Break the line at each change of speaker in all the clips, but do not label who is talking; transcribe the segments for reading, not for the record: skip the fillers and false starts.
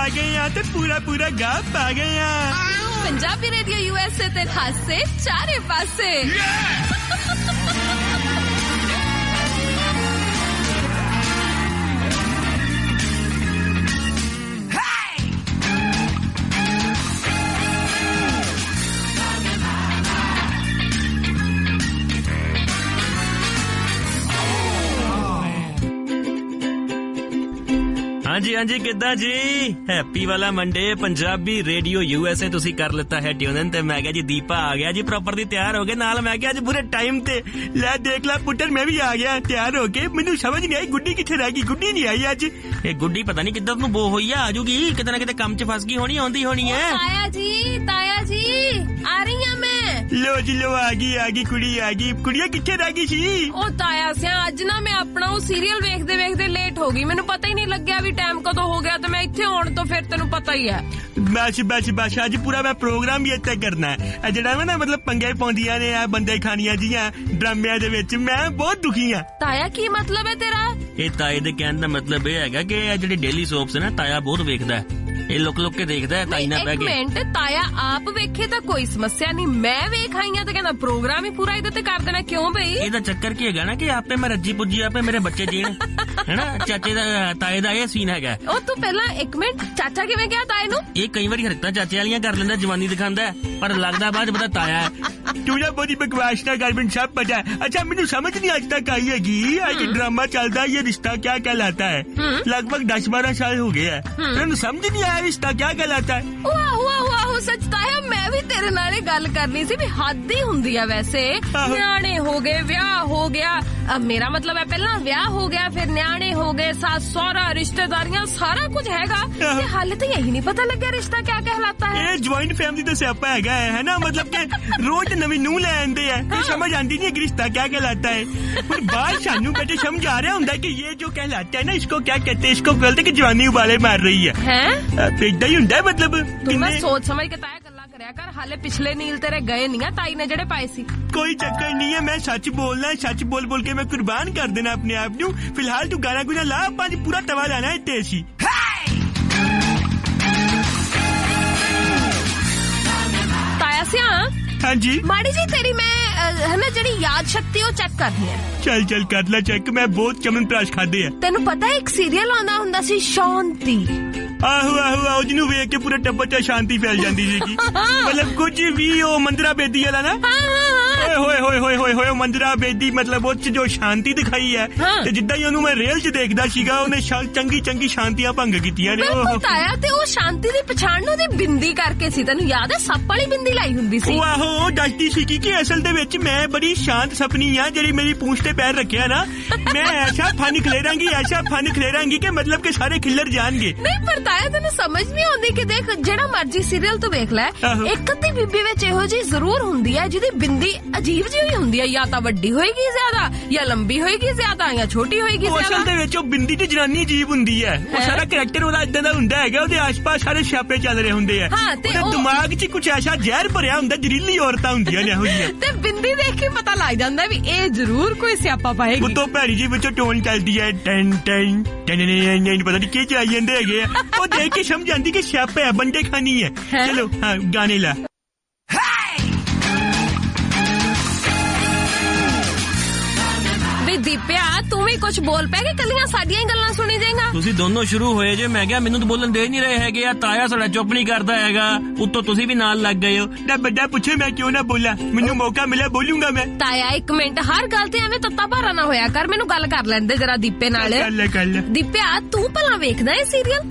ਆ ਗਏ ਆ ਤੇ ਪੂਰਾ ਪੂਰਾ ਗਾ ਪਾ ਗਏ ਆ।
ਪੰਜਾਬੀ ਰੇਡੀਓ USA ਤੇ ਹਾਸੇ ਚਾਰੇ ਪਾਸੇ।
ਹਾਂਜੀ ਹਾਂਜੀ, ਕਿੱਦਾਂ ਜੀ? ਹੈਪੀ ਵਾਲਾ ਮੰਡੇ ਪੰਜਾਬੀ ਰੇਡੀਓ USA ਤੁਸੀਂ ਕਰ ਲਿੱਤਾ ਹੈ ਟਿਊਨ। ਤੇ ਮੈਂ ਕਿਹਾ ਜੀ ਦੀਪਾ ਆ ਗਿਆ ਜੀ ਪ੍ਰੋਪਰ ਦੀ ਤਿਆਰ ਹੋ ਗਏ ਨਾਲ। ਮੈਂ ਕਿਹਾ ਅੱਜ ਪੂਰੇ ਟਾਈਮ ਤੇ ਲੈ ਦੇਖ ਲੈ ਪੁੱਤਰ ਮੈਂ ਵੀ ਆ ਗਿਆ ਤਿਆਰ ਹੋ ਕੇ। ਮੈਨੂੰ ਸਮਝ ਨਹੀਂ ਆਈ ਗੁੱਡੀ ਕਿੱਥੇ ਰਹਿ ਗਈ। ਗੁੱਡੀ ਨਹੀਂ ਆਈ ਅੱਜ। ਇਹ ਗੁੱਡੀ ਪਤਾ ਨਹੀਂ ਕਿੱਧਰ ਨੂੰ ਬੋ ਹੋਈ ਆ। ਆਜੂਗੀ ਕਿਤੇ ਨਾ ਕਿਤੇ ਕੰਮ 'ਚ ਫਸ ਗਈ ਹੋਣੀ, ਆਉਂਦੀ ਹੋਣੀ ਹੈ।
ਤਾਇਆ ਜੀ ਆ ਰਹੀ ਆ ਮੈਂ।
ਲੋ ਜੀ ਲੋ ਆ ਗਈ ਕੁੜੀ ਆ ਗਈ। ਕੁੜੀਆਂ ਕਿੱਥੇ ਰਹਿ ਗਈ ਸੀ?
ਉਹ ਤਾਇਆ ਸਿਆ ਅੱਜ ਨਾ ਮੈਂ ਆਪਣਾ ਉਹ ਸੀਰੀਅਲ ਵੇਖਦੇ ਲੇਟ ਹੋ ਗਈ। ਮੈਨੂੰ ਪਤਾ ਹੀ ਨਹੀਂ ਲੱਗਿਆ ਵੀ ਟਾਈਮ ਕਦੋਂ ਹੋ ਗਿਆ ਤੇ ਮੈਂ ਇੱਥੇ ਆਉਣ ਤੋਂ ਫਿਰ ਤੈਨੂੰ ਪਤਾ ਹੀ ਹੈ। ਬਸ ਅੱਜ ਪੂਰਾ ਮੈਂ ਪ੍ਰੋਗਰਾਮ ਵੀ ਇੱਥੇ ਕਰਨਾ ਹੈ। ਜਿਹੜਾ ਨਾ ਮਤਲਬ ਪੰਗੇ ਪਾਉਂਦੀਆਂ ਨੇ ਆ ਬੰਦੇ ਖਾਣੀਆਂ ਜੀਆਂ ਡਰਾਮਿਆਂ ਦੇ ਵਿੱਚ, ਮੈਂ ਬਹੁਤ ਦੁਖੀ ਆ। ਤਾਇਆ ਕੀ ਮਤਲਬ ਹੈ ਤੇਰਾ? ਇਹ
ਤਾਏ ਦੇ ਕਹਿਣ ਦਾ ਮਤਲਬ ਇਹ ਹੈਗਾ ਕਿ ਇਹ ਜਿਹੜੇ ਡੇਲੀ ਸੋਪਸ ਨਾ ਤਾਇਆ ਬਹੁਤ ਵੇਖਦਾ। ਇਹ ਲੁਕ ਕੇ ਦੇਖਦਾ ਹੈ ਤਾਈ ਨਾਲ ਬਹਿ ਕੇ।
ਇੱਕ ਮਿੰਟ, ਤਾਇਆ ਆਪ ਵੇਖੇ ਤਾਂ ਕੋਈ ਸਮੱਸਿਆ ਨਹੀਂ, ਮੈਂ ਵੇਖ ਆਈ ਆ ਤੇ ਕਹਿੰਦਾ ਪ੍ਰੋਗਰਾਮ ਹੀ ਪੂਰਾ ਇਹਦੇ ਤੇ ਕਰ ਦੇਣਾ। ਕਿਉਂ ਬਈ? ਇਹਦਾ ਚੱਕਰ ਕੀ ਹੈਗਾ ਨਾ ਕਿ ਆਪੇ ਮੈਂ ਰੱਜੀ ਪੁੱਜੀ ਆਪੇ ਮੇਰੇ ਬੱਚੇ ਜੀਣ ਹੈਨਾ। ਚਾਚੇ ਦਾ ਤਾਏ ਦਾ ਇਹ ਸੀਨ ਹੈਗਾ। ਉਹ ਤੂੰ ਪਹਿਲਾਂ ਇੱਕ ਮਿੰਟ, ਚਾਚਾ ਕਿਵੇਂ ਕਿਹਾ ਤਾਏ ਨੂੰ?
ਇਹ ਕਈ ਵਾਰੀ ਹਰਕਤਾਂ ਚਾਚੇ ਵਾਲੀਆਂ ਕਰ ਲੈਂਦਾ, ਜਵਾਨੀ ਦਿਖਾਉਂਦਾ, ਪਰ ਲੱਗਦਾ ਬਾਅਦ ਪਤਾ ਤਾਇਆ ਹੈ। ਤੂੰ ਨਾ ਬੜੀ ਬਕਵਾਸ ਨਾ ਕਰ, ਮੈਨੂੰ ਸਭ ਪਤਾ ਹੈ। ਅੱਛਾ ਮੈਨੂੰ ਸਮਝ ਨਹੀਂ ਅੱਜ ਤੱਕ ਆਈ ਹੈਗੀ ਅੱਜ ਡਰਾਮਾ ਚੱਲਦਾ ਇਹ ਰਿਸ਼ਤਾ ਕਿਆ कहलाता है। लगभग 10-12 साल हो गया है, ਮੈਨੂੰ ਸਮਝ ਨਹੀਂ ਆਇਆ ਰਿਸ਼ਤਾ ਕਿਆ कहलाता है।
ਵਾਹ ਸੱਚ ਤਾਇਆ, ਮੈਂ ਵੀ ਤੇਰੇ ਨਾਲ ਇਹ ਗੱਲ ਕਰਨੀ ਸੀ ਵੀ ਹੱਦ ਹੀ ਹੁੰਦੀ ਆ ਵੈਸੇ। ਨਿਆਣੇ ਹੋ ਗਏ, ਵਿਆਹ ਹੋ ਗਿਆ, ਮੇਰਾ ਮਤਲਬ ਹੈ ਪਹਿਲਾਂ ਵਿਆਹ ਹੋ ਗਿਆ ਫਿਰ ਨਿਆਣੇ ਹੋ ਗਏ, ਸੱਸ ਸਹੁਰਾ ਰਿਸ਼ਤੇਦਾਰੀਆਂ ਸਾਰਾ ਕੁਝ ਹੈਗਾ ਤੇ ਹਾਲੇ ਤਾਂ ਇਹੀ ਨਹੀਂ ਪਤਾ ਲੱਗਿਆ ਰਿਸ਼ਤਾ ਕਿਆ कहलाता है।
ਇਹ ਜੁਆਇੰਟ ਫੈਮਿਲੀ ਦਾ ਸਿਆਪਾ ਹੈਗਾ ਹੈ ਨਾ। ਮਤਲਬ ਕਿ ਰੋਜ਼ ਨਵੀਂ ਨੂੰਹ ਲੈ ਆਂਦੇ ਆ ਤੇ ਸਮਝ ਆਂਦੀ ਨਹੀਂ ਰਿਸ਼ਤਾ ਕਿਆ कहलाता है। ਪਰ ਬਾਹਰ ਸਾਨੂੰ ਬੇਟੇ ਸਮਝ ਆ ਰਿਹਾ ਹੁੰਦਾ ਕਿ ਇਹ ਜੋ कहलाता है ना इसको क्या कहते हैं। इसको बोलते कि जवानी उबाले मार रही है। ਏਦਾਂ ਹੀ ਹੁੰਦਾ मतलब।
ਤੂੰ ਮੈਂ ਸੋਚ ਸਮਝ ਕੇ ਤਾਇਆ ਗੱਲਾਂ ਕਰਿਆ ਕਰ। ਹਾਲੇ ਪਿਛਲੇ ਨੀਲ ਤੇਰੇ ਗਏ ਨਹੀਂ ਆ ਤਾਈ ਨੇ ਜਿਹੜੇ ਪਾਏ ਸੀ।
ਕੋਈ ਚੱਕਰ ਨਹੀਂ ਹੈ, ਮੈਂ ਸੱਚ ਬੋਲਣਾ, ਸੱਚ ਬੋਲ ਕੇ ਮੈਂ ਕੁਰਬਾਨ ਕਰ ਦੇਣਾ ਆਪਣੇ ਆਪ ਨੂੰ। ਫਿਲਹਾਲ ਤੂੰ ਗਾਣਾ ਗੁਣਾ ਲਾ, ਆਪਾਂ ਜੀ ਪੂਰਾ ਤਵਾ ਲਾਣਾ ਇੱਥੇ ਸੀ।
ਤਾਇਆ ਸਿਆ
ਹਾਂਜੀ
ਮਾੜੀ ਜੀ ਤੇਰੀ ਮੈਂ ਹੈ ਨਾ ਜਿਹੜੀ ਯਾਦ ਸ਼ਕਤੀ ਉਹ ਚੈੱਕ ਕਰਨੀ ਹੈ।
ਚੱਲ ਕਰ ਲੈ ਚੈੱਕ। ਮੈਂ ਬਹੁਤ ਚਮਨਪ੍ਰਾਸ਼ ਖਾਦੇ ਆ।
ਤੈਨੂੰ ਪਤਾ ਇੱਕ ਸੀਰੀਅਲ ਆਉਂਦਾ ਹੁੰਦਾ ਸੀ ਸ਼ਾਂਤੀ।
ਆਹੋ ਜਿਹਨੂੰ ਵੇਖ ਕੇ ਪੂਰਾ ਟੱਬਰ ਚ ਸ਼ਾਂਤੀ ਫੈਲ ਜਾਂਦੀ ਸੀਗੀ। ਮਤਲਬ ਕੁਝ ਵੀ ਉਹ ਮੰਦਰਾ ਬੇਦੀ ਵਾਲਾ ਨਾ। ਹੋਏ ਮੰਦਰਾ ਬੇਦੀ ਮਤਲਬ ਉਹ ਚ ਜੋ ਸ਼ਾਂਤੀ ਦਿਖਾਈ ਹੈ ਤੇ ਜਿੱਦਾਂ ਹੀ ਉਹਨੂੰ ਮੈਂ ਰੇਲ ਚ ਦੇਖਦਾ ਸੀਗਾ ਉਹਨੇ ਚੰਗੀ ਸ਼ਾਂਤੀਆਂ ਭੰਗ ਕੀਤੀਆਂ ਨੇ।
ਉਹ ਤਾਇਆ ਤੇ ਉਹ ਸ਼ਾਂਤੀ ਦੀ ਪਛਾਣ ਨੂੰ ਉਹਦੀ ਬਿੰਦੀ ਕਰਕੇ ਸੀ। ਤੈਨੂੰ ਯਾਦ ਹੈ ਸੱਪ ਵਾਲੀ ਬਿੰਦੀ ਲਾਈ ਹੁੰਦੀ ਸੀ।
ਆਹੋ ਦੱਸਦੀ ਸੀ ਕਿ ਅਸਲ ਦੇ ਵਿੱਚ ਮੈਂ ਬੜੀ ਸ਼ਾਂਤ ਸਪਨੀ ਆ ਜਿਹੜੀ ਮੇਰੀ ਪੂੰਛ ਤੇ ਪੈਰ ਰੱਖਿਆ ਨਾ ਮੈਂ ਐਸਾ ਫਨ ਖਲੇਰਾਂਗੀ ਕਿ ਮਤਲਬ ਕਿ ਸਾਰੇ ਖਿੱਲਰ ਜਾਣਗੇ।
ਨਹੀਂ ਪਰ ਤਾਇਆ ਤੈਨੂੰ ਸਮਝ ਨਹੀਂ ਆਉਂਦੀ ਕਿ ਦੇਖ ਜਿਹੜਾ ਮਰਜੀ ਸੀਰੀਅਲ ਤੂੰ ਵੇਖ ਲੈ ਇੱਕ ਅੱਧੀ ਬੀਬੀ ਵਿੱਚ ਇਹੋ ਜਿਹੀ ਜ਼ਰੂਰ ਹੁੰਦੀ ਹੈ ਜਿਹਦੀ ਬਿੰਦੀ ਅਜੀਬ ਜਿਹੀ ਹੁੰਦੀ ਹੈ। ਜਾਂ ਤਾਂ ਵੱਡੀ ਹੋਏਗੀ ਜ਼ਿਆਦਾ ਜਾਂ ਲੰਬੀ ਹੋਏਗੀ ਜ਼ਿਆਦਾ ਜਾਂ ਛੋਟੀ ਹੋਏਗੀ ਜ਼ਿਆਦਾ।
ਅਸਲ ਦੇ ਵਿੱਚ ਉਹ ਬਿੰਦੀ ਦੀ ਜਨਾਨੀ ਅਜੀਬ ਹੁੰਦੀ ਹੈ। ਉਹ ਸਾਰਾ ਕਰੈਕਟਰ ਉਹਦਾ ਇਦਾਂ ਦਾ ਹੁੰਦਾ ਹੈਗਾ। ਉਹਦੇ ਆਸ-ਪਾਸ ਸਾਰੇ ਛਾਪੇ ਚੱਲ ਰਹੇ ਹੁੰਦੇ ਆ। ਉਹਦੇ ਦਿਮਾਗ 'ਚ ਕੁਝ ਐਸਾ ਜ਼ਹਿਰ ਭਰਿਆ ਹੁੰਦਾ, ਜ਼ਹਿਰੀਲੀ ਔਰਤਾਂ ਹੁੰਦੀਆਂ ਨੇ ਇਹੋ ਜਿਹੀਆਂ।
ਤੇ ਬਿੰਦੀ ਦੇਖ ਕੇ ਪਤਾ ਲੱਗ ਜਾਂਦਾ ਵੀ ਇਹ ਜ਼ਰੂਰ ਕੋਈ ਸਿਆਪਾ ਪਾਏਗੀ।
ਉਤੋਂ ਭੈੜੀ ਜੀ ਵਿੱਚੋਂ ਟੋਨ ਚੱਲਦੀ ਹੈ ਟੈਨ ਪਤਾ ਨਹੀਂ ਕੀ ਚਾਈ ਜਾਂਦੇ ਹੈਗੇ ਆ। ਉਹ ਦੇਖ ਕੇ ਸਮਝ ਆਂਦੀ ਕਿ ਸਿਆਪਾ ਹੈ, ਬੰਦੇ ਖਾਨੀ ਹੈ। ਚਲੋ ਹਾਂ ਗਾਣੇ ਲਾ।
ਦੀਪਿਆ ਤੂੰ ਵੀ ਕੁਝ ਬੋਲ ਪੈ ਕਿ ਕੱਲੀਆਂ ਸਾਡੀਆਂ ਹੀ ਗੱਲਾਂ ਸੁਣੀ ਜਾਏਗਾ।
ਤੁਸੀਂ ਦੋਨੋਂ ਸ਼ੁਰੂ ਹੋਏ ਜੇ। ਮੈਂ ਕਿਹਾ ਮੈਨੂੰ ਤਾਂ ਬੋਲਣ ਦੇ ਨਹੀਂ ਰਹੇ ਹੈਗੇ ਆ। ਤਾਇਆ ਸਾਡਾ ਚੁੱਪ ਨਹੀਂ ਕਰਦਾ ਹੈਗਾ, ਉੱਤੋਂ ਤੁਸੀਂ ਵੀ ਨਾਲ ਲੱਗ ਗਏ ਹੋ। ਨਾ ਵੱਡਾ ਪੁੱਛੇ ਮੈਂ ਕਿਉਂ ਨਾ ਬੋਲਾਂ, ਮੈਨੂੰ ਮੌਕਾ ਮਿਲਿਆ ਬੋਲੂੰਗਾ ਮੈਂ।
ਤਾਇਆ ਇੱਕ ਮਿੰਟ, ਹਰ ਗੱਲ ਤੇ ਐਵੇਂ ਤੱਤਾ ਭਾਰਾ ਨਾ ਹੋਇਆ ਕਰ। ਮੈਨੂੰ ਗੱਲ ਕਰ ਲੈਂਦੇ ਜਰਾ ਦੀਪੇ ਨਾਲ।
ਕਰ ਲੈ।
ਦੀਪਿਆ ਤੂੰ ਭਲਾ ਵੇਖਦਾ ਇਹ ਸੀਰੀਅਲ?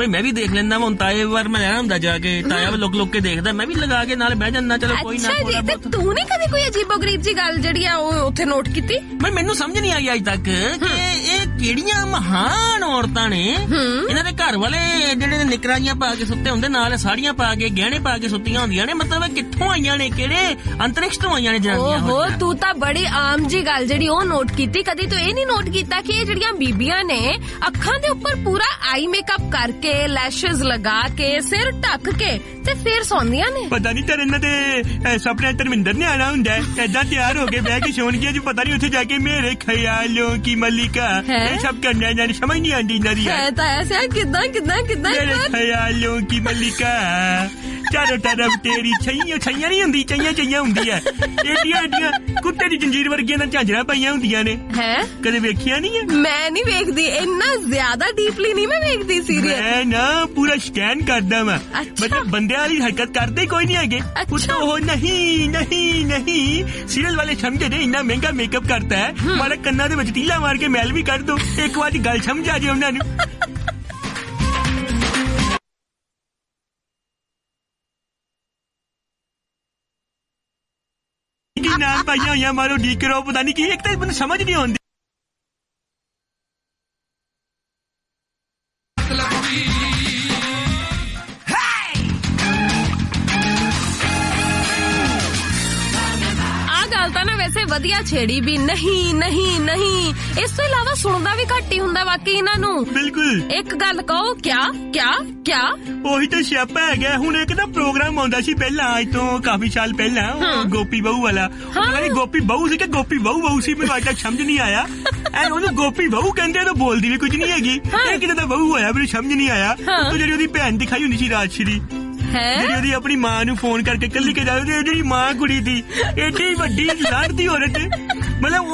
ਮੈਂ ਵੀ ਦੇਖ ਲੈਂਦਾ। ਹੁਣ ਤਾਏ ਵਾਰ ਮੈਂ ਰਹਿਣਾ ਹੁੰਦਾ ਜਾ ਕੇ, ਤਾਇਆ ਲੁਕ ਕੇ ਦੇਖਦਾ, ਮੈਂ ਵੀ ਲਗਾ ਕੇ ਨਾਲ ਬਹਿ ਜਾਂਦਾ। ਚਲੋ ਕੋਈ ਨਾ।
ਅੱਛਾ ਜੀ, ਤੇ ਤੂੰ ਨਹੀਂ ਕਦੇ ਕੋਈ ਅਜੀਬੋ-ਗਰੀਬ ਜੀ ਗੱਲ ਜਿਹੜੀ ਆ ਉਹ ਉੱਥੇ ਨੋਟ ਕੀਤੀ?
ਮੈਨੂੰ ਸਮਝ ਨਹੀਂ ਆਈ ਅੱਜ ਤੱਕ ਕਿ ਇਹ ਕਿਹੜੀਆਂ ਮਹਾਨ ਔਰਤਾਂ ਨੇ। ਇਹਨਾਂ ਦੇ ਘਰ ਵਾਲੇ ਜਿਹੜੇ ਨਿਕਰਾਂ ਪਾ ਕੇ ਸੁੱਤੇ ਹੁੰਦੇ, ਨਾਲ ਸਾੜੀਆਂ ਪਾ ਕੇ ਗਹਿਣੇ ਪਾ ਕੇ ਸੁੱਤੀਆਂ ਹੁੰਦੀਆਂ ਨੇ। ਮਤਲਬ ਕਿੱਥੋਂ ਆਈਆਂ ਨੇ, ਕਿਹੜੇ ਅੰਤਰਿਕਸ਼ ਤੋਂ ਆਈਆਂ ਨੇ ਜਨਾਨੀਆਂ।
ਓਹੋ ਤੂੰ ਤਾਂ ਬੜੀ ਆਮ ਜੀ ਗੱਲ ਜਿਹੜੀ ਉਹ ਨੋਟ ਕੀਤੀ। ਕਦੀ ਤੂੰ ਇਹ ਨਹੀਂ ਨੋਟ ਕੀਤਾ ਕਿ ਇਹ ਜਿਹੜੀਆਂ ਬੀਬੀਆਂ ਨੇ ਅੱਖਾਂ ਦੇ ਉੱਪਰ ਪੂਰਾ ਆਈ ਮੇਕਅਪ ਕਰਕੇ, ਲੈਸ਼ਜ਼ ਲਗਾ ਕੇ, ਸਿਰ ਢੱਕ ਕੇ ਤੇ ਫੇਰ ਸੌਂਦੀਆਂ ਨੇ।
ਪਤਾ ਨਹੀਂ ਤੇਰੇ ਇਹਨਾਂ ਦੇ ਸੁਪਨੇ ਧਰਮਿੰਦਰ ਨੇ ਆਣਾ ਹੁੰਦਾ ਏਦਾਂ ਤਿਆਰ ਹੋ ਕੇ ਬਹਿ ਕੇ ਸੌਣਗੀਆਂ ਜੀ। ਪਤਾ ਨਹੀਂ ਉੱਥੇ ਜਾ ਕੇ ਮੇਰੇ ਖਿਆਲੋਂ ਕੀ ਮਲਿਕਾ ਇਹ ਸਭ ਕਰਨਾ ਇਹਨਾਂ ਨੂੰ ਸਮਝ ਨਹੀਂ ਆਉਂਦੀ ਇਹਨਾਂ ਦੀ
ਹੈ ਤਾਇਆ ਸਿਆ ਕਿੱਦਾਂ
ਮੇਰੇ ਖਿਆਲੋਂ ਕੀ ਮਲਿਕਾ ਚਾਰੋਂ ਤਰਫ ਤੇਰੀ ਛਈਆਂ ਨਹੀਂ ਹੁੰਦੀ ਚਈਆਂ ਹੁੰਦੀ ਹੈ ਏਡੀਆਂ ਕੁੱਤੇ ਦੀ ਜੰਜੀਰ ਵਰਗੀਆਂ ਨਾਲ ਝਾਂਜਰਾਂ ਪਾਈਆਂ ਹੁੰਦੀਆਂ ਨੇ
ਹੈ
ਕਦੇ ਵੇਖਿਆ ਨਹੀਂ ਹੈ
ਮੈਂ ਨਹੀਂ ਵੇਖਦੀ ਇੰਨਾ ਜ਼ਿਆਦਾ ਡੀਪਲੀ ਨਹੀਂ ਮੈਂ ਵੇਖਦੀ ਸੀਰੀਅਲ
ਮੈਂ ਨਾ ਪੂਰਾ ਸਕੈਨ ਕਰਦਾ ਵਾਂ
ਅੱਛਾ।
ਮਤਲਬ ਬੰਦਿਆਂ ਵਾਲੀ ਹਰਕਤ ਕਰਦੇ ਕੋਈ ਨਹੀਂ ਹੈਗੇ
ਅੱਛਾ।
ਉਹ ਨਹੀਂ ਸੀਰੀਅਲ ਵਾਲੇ ਸਮਝਦੇ ਨੇ ਇੰਨਾ ਮਹਿੰਗਾ ਮੇਕਅਪ ਕਰਤਾ ਹੈ ਮਾਰੇ ਕੰਨਾਂ ਦੇ ਵਿੱਚ ਤੀਲਾ ਮਾਰ ਕੇ ਮੈਲ ਵੀ ਕਰ ਦੋ ਇੱਕ ਵਾਰ ਦੀ ਗੱਲ ਸਮਝ ਆ ਜੇ ਉਹਨਾਂ ਨੂੰ ਕੀ ਨਾਮ ਪਾਈਆਂ ਹੋਈਆਂ ਮਾਰੋ ਡੀਕਰੋ ਪਤਾ ਨਹੀਂ ਕੀ ਇੱਕ ਤਾਂ ਮੈਨੂੰ ਸਮਝ ਨਹੀਂ ਆਉਂਦੀ
ਵੈਸੇ ਵਧੀਆ ਛੇੜੀ ਵੀ ਨਹੀਂ ਇਸ ਤੋਂ ਇਲਾਵਾ ਸੁਣਦਾ ਵੀ ਘੱਟ ਹੀ ਹੁੰਦਾ ਵਾਕਈ ਇਹਨਾਂ ਨੂੰ
ਬਿਲਕੁਲ
ਇੱਕ ਗੱਲ ਕਹੋ ਕਿਆ
ਉਹੀ ਤਾਂ ਸਿਆਪਾ ਹੈਗਾ ਹੁਣ ਇੱਕ ਨਾ ਪ੍ਰੋਗਰਾਮ ਆਉਂਦਾ ਸੀ ਪਹਿਲਾਂ ਅੱਜ ਤੋਂ ਕਾਫੀ ਸਾਲ ਪਹਿਲਾਂ ਗੋਪੀ ਬਹੂ ਵਾਲਾ ਪਤਾ ਨਹੀਂ ਗੋਪੀ ਬਹੂ ਸੀ ਕਿ ਗੋਪੀ ਬਹੂ ਸੀ ਮੈਨੂੰ ਅੱਜ ਤੱਕ ਸਮਝ ਨਹੀਂ ਆਇਆ ਐਨ ਉਹਨੂੰ ਗੋਪੀ ਬਹੂ ਕਹਿੰਦੇ ਤਾਂ ਬੋਲਦੀ ਵੀ ਕੁਝ ਨਹੀਂ ਹੈਗੀ ਇਹ ਕਿਤੇ ਦਾ ਬਹੂ ਹੋਇਆ ਮੈਨੂੰ ਸਮਝ ਨਹੀਂ ਆਇਆ ਉਹ ਜਿਹੜੀ ਉਹਦੀ ਭੈਣ ਦਿਖਾਈ ਹੁੰਦੀ ਸੀ ਰਾਜਸ਼੍ਰੀ ਜਿਹੜੀ ਉਹਦੀ ਆਪਣੀ ਮਾਂ ਨੂੰ ਫੋਨ ਕਰਕੇ ਕੱਲੀ ਕੇ ਜਾਵੇ ਜਿਹੜੀ ਮਾਂ ਕੁੜੀ ਦੀ ਏਡੀ ਵੱਡੀ ਲੜਦੀ ਔਰਤ ਮਤਲਬ